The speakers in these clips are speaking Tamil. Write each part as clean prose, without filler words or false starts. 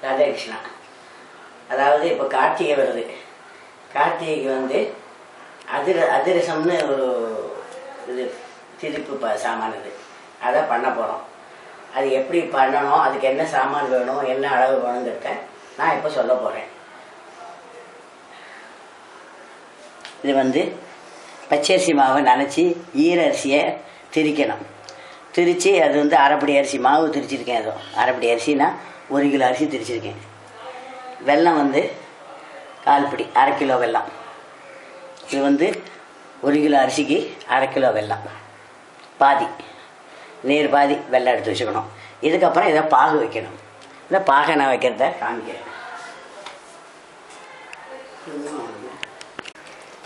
ராதே கிருஷ்ணா. அதாவது இப்போ கார்த்திகை வருது. கார்த்திகைக்கு வந்து அதிரசம்னு ஒரு இது திருப்பு சாமான் இது, அதை பண்ண போகிறோம். அது எப்படி பண்ணணும், அதுக்கு என்ன சாமான் வேணும், என்ன அளவு வேணுங்கிறத நான் இப்போ சொல்ல போகிறேன். இது வந்து பச்சரிசி மாவை நனைச்சி ஈர அரிசியை திரிக்கணும். திரித்து அது வந்து அரைப்படி அரிசி மாவு திரிச்சிருக்கேன். ஏதோ அரைப்படி அரிசினா 1 கிலோ அரிசி திரிச்சிருக்கேன். வெல்லம் வந்து 1/4 படி, 1/2 கிலோ வெல்லம். இது வந்து 1 கிலோ அரிசிக்கு 1/2 கிலோ வெல்லம், பாதி நீர் பாதி வெல்லம் எடுத்து வச்சுக்கணும். இதுக்கப்புறம் இதை பாகு வைக்கணும். இந்த பாகை நான் வைக்கிறத காமிக்கிறேன்.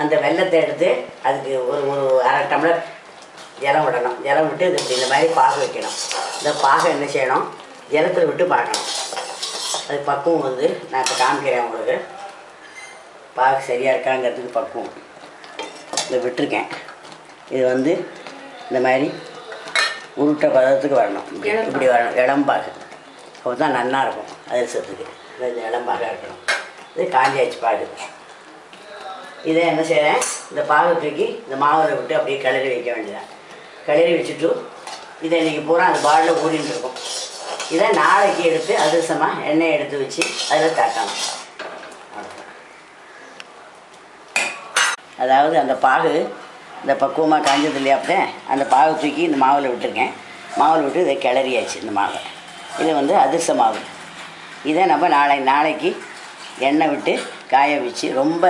அந்த வெல்லத்தை எடுத்து அதுக்கு ஒரு 1/2 டம்ளர் ஜலம் விடணும். ஜலம் விட்டு இது இந்த மாதிரி பாகு வைக்கணும். இந்த பாகை என்ன செய்யணும், ஜலத்தில் விட்டு பார்க்கணும். அது பக்குவம் வந்து நான் இப்போ காமிக்கிறேன் உங்களுக்கு. பாகு சரியாக இருக்காங்கிறதுக்கு பக்குவம் இதை விட்டுருக்கேன். இது வந்து இந்த மாதிரி உருட்டை பதத்துக்கு வரணும். இப்படி வரணும், இளம்பாகு. அப்போ தான் நல்லா இருக்கும் அதிரசத்துக்கு. இந்த இளம்பாகாக இருக்கணும். இது காஞ்சாச்சு பாகு. இதை என்ன செய்கிறேன், இந்த பாகு தூக்கி இந்த மாவில் விட்டு அப்படியே கிளறி வைக்க வேண்டியதான். கிளறி வச்சுட்டு இதை இன்றைக்கி பூரா அந்த பாலில் ஊறின்னு இருக்கும். இதை நாளைக்கு எடுத்து அதிரசமாக எண்ணெயை எடுத்து வச்சு அதில் தட்டணும். அதாவது அந்த பாகு இந்த பக்குவமாக காஞ்சது இல்லையா, அப்படியே அந்த பாகு தூக்கி இந்த மாவில் விட்டுருக்கேன். மாவில் விட்டு இதை கிளறியாச்சு. இந்த மாவை இது வந்து அதிரச மாவு. இதை நம்ம நாளைக்கு எண்ணெய் விட்டு காய வச்சு, ரொம்ப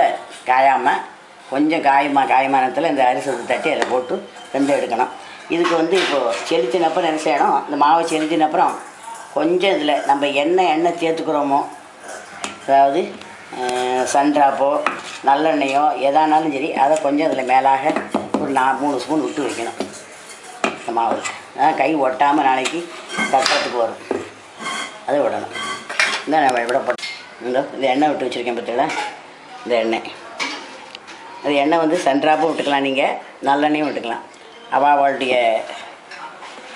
காயாமல் கொஞ்சம் காயமானத்தில் இந்த அரிசத்தை தட்டி அதில் போட்டு வெந்து எடுக்கணும். இதுக்கு வந்து இப்போது செலுத்தினப்புறம் என்ன செய்யணும், இந்த மாவை செலுத்தினப்புறம் கொஞ்சம் இதில் நம்ம எண்ணெய் சேர்த்துக்கிறோமோ, அதாவது சன்ட்ராப்போ நல்லெண்ணெயோ எதானாலும் சரி, அதை கொஞ்சம் அதில் மேலாக ஒரு 3 ஸ்பூன் விட்டு வைக்கணும் இந்த மாவு. கை ஒட்டாமல் நாளைக்கு தட்டுறதுக்கு வரும். அதை விடணும். இந்த நம்ம விட போட்டோம். இந்த எண்ணெய் விட்டு வச்சுருக்கேன் பார்த்தீங்களா, இந்த எண்ணெய். அது எண்ணெய் வந்து சன்ட்ராப்பும் விட்டுக்கலாம், நீங்கள் நல்லெண்ணையும் விட்டுக்கலாம். அவாவாளுடைய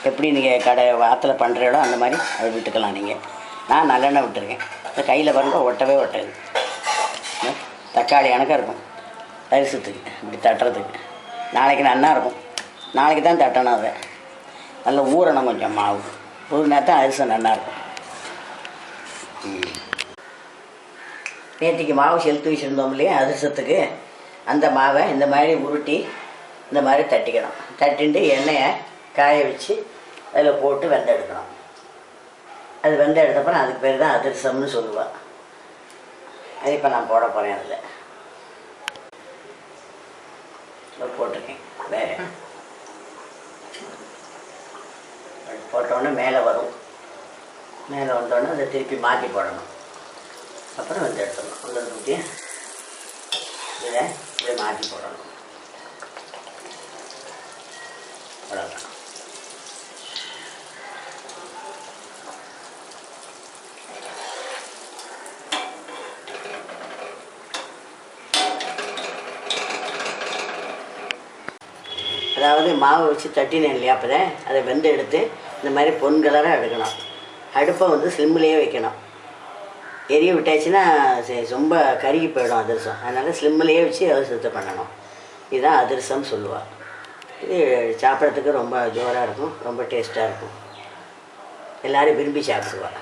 எப்படி நீங்கள் ஆற்றுல பண்ணுறீங்களோ அந்த மாதிரி அதை விட்டுக்கலாம் நீங்கள். நான் நல்லெண்ணெய் விட்டுருக்கேன். இந்த கையில் பாருங்க ஒட்டவே ஒட்டாது. தக்காளி கணக்காக இருக்கும் அரிசத்துக்கு இப்படி தட்டுறதுக்கு. நாளைக்கு நல்லா இருக்கும். நாளைக்கு தான் தட்டணும். அதை நல்லா ஊறணும். கொஞ்சம் மாவு ஊறினா தான் அரிசம் நல்லாயிருக்கும். நேற்றுக்கு மாவு செலுத்தி வச்சுருந்தோம் இல்லையா அதிரசத்துக்கு, அந்த மாவை இந்த மாதிரி உருட்டி இந்த மாதிரி தட்டிக்கணும். தட்டிட்டு எண்ணெயை காய வச்சு அதில் போட்டு வெந்த எடுக்கணும். அது வெந்த எடுத்தப்பறம் அதுக்கு பேர் தான் அதிரசம்னு சொல்லுவாள். அது இப்போ நான் போட போகிறேன். அதில் போட்டிருக்கேன். வேறு போட்டோன்னே மேலே வரும். மேலே வந்தோடனே அதை திருப்பி மாற்றி போடணும். அப்புறம் வந்து எடுத்துடணும். அந்த ஊற்றி இதை மாற்றி போடணும். அவ்வளோதான். அதாவது மாவு வச்சு தட்டினேன் இல்லையா, அப்போ தான் அதை வெந்து எடுத்து இந்த மாதிரி பொன் கலராக எடுக்கணும். அடுப்பை வந்து ஸ்லிம்லேயே வைக்கணும். எரிய விட்டாச்சுன்னா ரொம்ப கருகி போயிடும் அதிரசம். அதனால் ஸ்லிம்லேயே வச்சு அதிரசத்தை பண்ணணும். இதுதான் அதிரசம்னு சொல்லுவாள். இது சாப்பிட்றதுக்கு ரொம்ப ஜோராக இருக்கும், ரொம்ப டேஸ்ட்டாக இருக்கும். எல்லோரும் விரும்பி சாப்பிடுவாள்.